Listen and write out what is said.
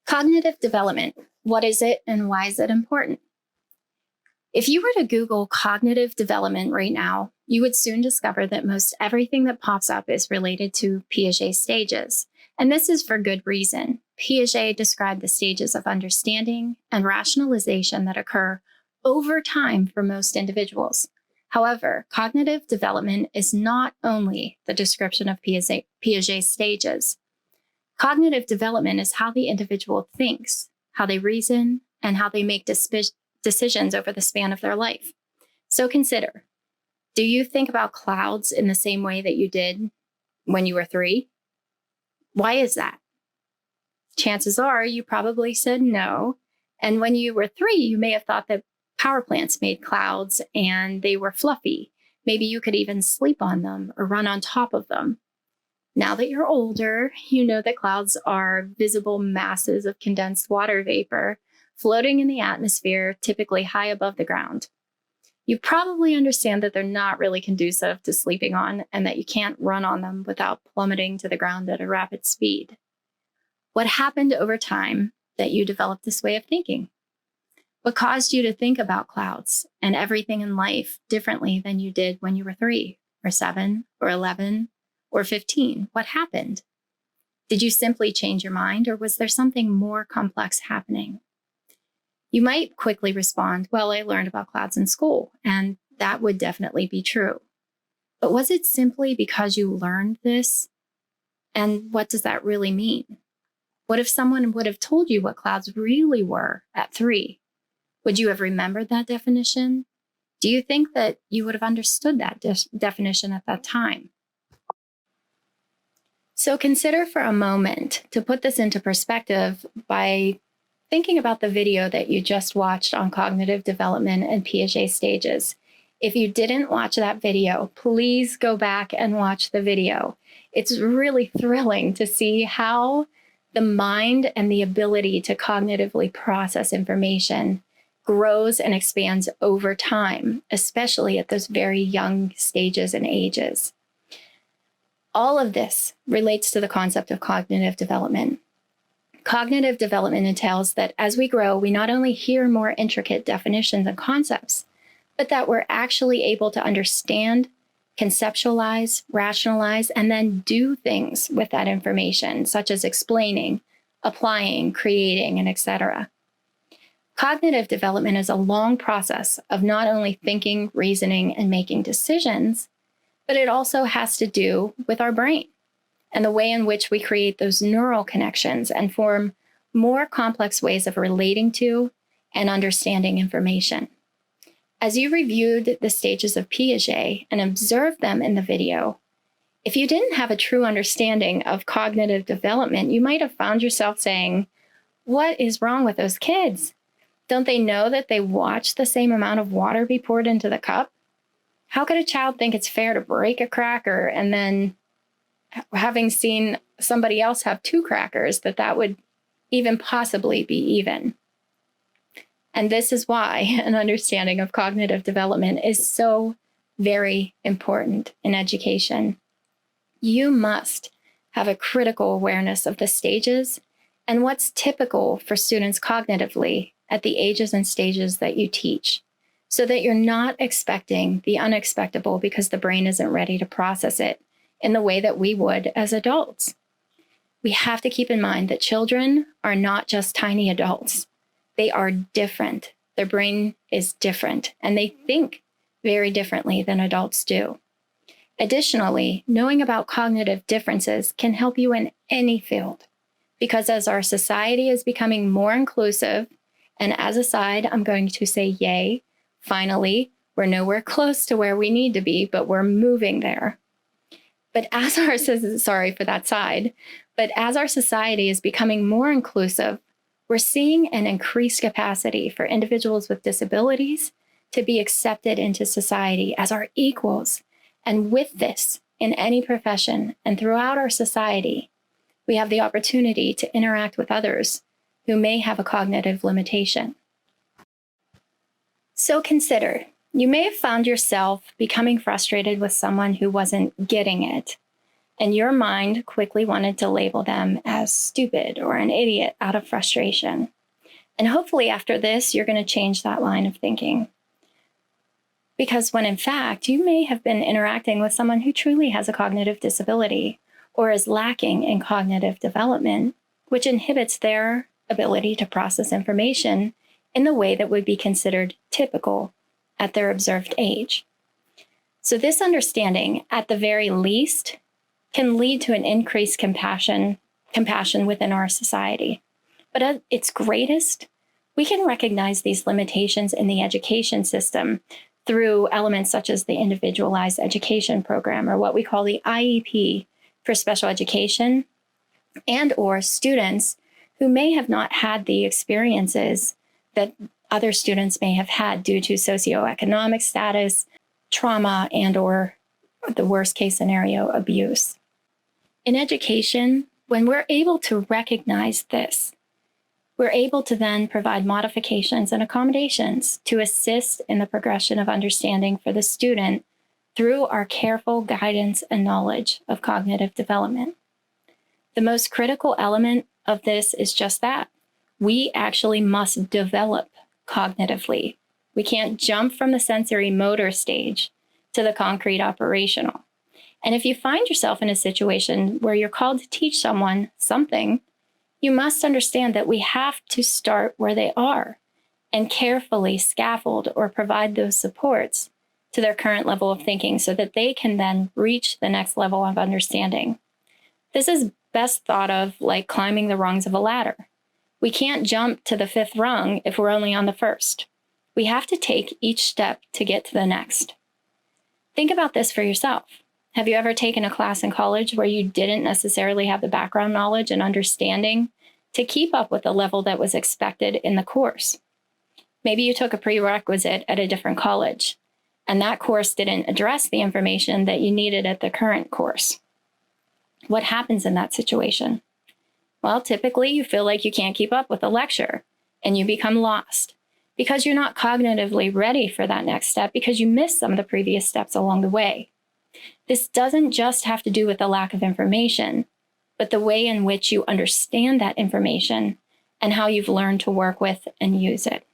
Cognitive development. What is it and why is it important? If you were to Google cognitive development right now, you would soon discover that most everything that pops up is related to Piaget stages. And this is for good reason. Piaget described the stages of understanding and rationalization that occur over time for most individuals. However, cognitive development is not only the description of Piaget's stages. Cognitive development is how the individual thinks, how they reason, and how they make decisions over the span of their life. So consider, do you think about clouds in the same way that you did when you were 3? Why is that? Chances are you probably said no. And when you were 3, you may have thought that power plants made clouds and they were fluffy. Maybe you could even sleep on them or run on top of them. Now that you're older, you know that clouds are visible masses of condensed water vapor floating in the atmosphere, typically high above the ground. You probably understand that they're not really conducive to sleeping on and that you can't run on them without plummeting to the ground at a rapid speed. What happened over time that you developed this way of thinking? What caused you to think about clouds and everything in life differently than you did when you were 3 or 7 or 11 or 15? What happened? Did you simply change your mind, or was there something more complex happening? You might quickly respond, well, I learned about clouds in school, and that would definitely be true. But was it simply because you learned this? And what does that really mean? What if someone would have told you what clouds really were at 3? Would you have remembered that definition? Do you think that you would have understood that definition at that time? So consider for a moment to put this into perspective by thinking about the video that you just watched on cognitive development and Piaget stages. If you didn't watch that video, please go back and watch the video. It's really thrilling to see how the mind and the ability to cognitively process information grows and expands over time, especially at those very young stages and ages. All of this relates to the concept of cognitive development. Cognitive development entails that as we grow, we not only hear more intricate definitions and concepts, but that we're actually able to understand, conceptualize, rationalize, and then do things with that information, such as explaining, applying, creating, and etc. Cognitive development is a long process of not only thinking, reasoning, and making decisions, but it also has to do with our brain and the way in which we create those neural connections and form more complex ways of relating to and understanding information. As you reviewed the stages of Piaget and observed them in the video, if you didn't have a true understanding of cognitive development, you might have found yourself saying, "What is wrong with those kids? Don't they know that they watch the same amount of water be poured into the cup? How could a child think it's fair to break a cracker and then, having seen somebody else have 2 crackers, that would even possibly be even?" And this is why an understanding of cognitive development is so very important in education. You must have a critical awareness of the stages and what's typical for students cognitively at the ages and stages that you teach, so that you're not expecting the unexpected because the brain isn't ready to process it in the way that we would as adults. We have to keep in mind that children are not just tiny adults. They are different. Their brain is different, and they think very differently than adults do. Additionally, knowing about cognitive differences can help you in any field, because as our society is becoming more inclusive, and as a side, I'm going to say yay, finally, we're nowhere close to where we need to be, but we're moving there. But as our society is becoming more inclusive, we're seeing an increased capacity for individuals with disabilities to be accepted into society as our equals. And with this, in any profession and throughout our society, we have the opportunity to interact with others who may have a cognitive limitation. So consider, you may have found yourself becoming frustrated with someone who wasn't getting it. and your mind quickly wanted to label them as stupid or an idiot out of frustration. And hopefully after this, you're going to change that line of thinking. Because when in fact, you may have been interacting with someone who truly has a cognitive disability or is lacking in cognitive development, which inhibits their ability to process information in the way that would be considered typical at their observed age. So this understanding, at the very least, can lead to an increased compassion within our society. But at its greatest, we can recognize these limitations in the education system through elements such as the Individualized Education Program, or what we call the IEP for special education, and or students who may have not had the experiences that other students may have had due to socioeconomic status, trauma, and or the worst case scenario, abuse. In education, when we're able to recognize this, we're able to then provide modifications and accommodations to assist in the progression of understanding for the student through our careful guidance and knowledge of cognitive development. The most critical element of this is just that. We actually must develop cognitively. We can't jump from the sensory motor stage to the concrete operational. And if you find yourself in a situation where you're called to teach someone something, you must understand that we have to start where they are and carefully scaffold or provide those supports to their current level of thinking so that they can then reach the next level of understanding. This is best thought of like climbing the rungs of a ladder. We can't jump to the fifth rung if we're only on the first. We have to take each step to get to the next. Think about this for yourself. Have you ever taken a class in college where you didn't necessarily have the background knowledge and understanding to keep up with the level that was expected in the course? Maybe you took a prerequisite at a different college, and that course didn't address the information that you needed at the current course. What happens in that situation? Well, typically you feel like you can't keep up with the lecture and you become lost because you're not cognitively ready for that next step because you missed some of the previous steps along the way. This doesn't just have to do with the lack of information, but the way in which you understand that information and how you've learned to work with and use it.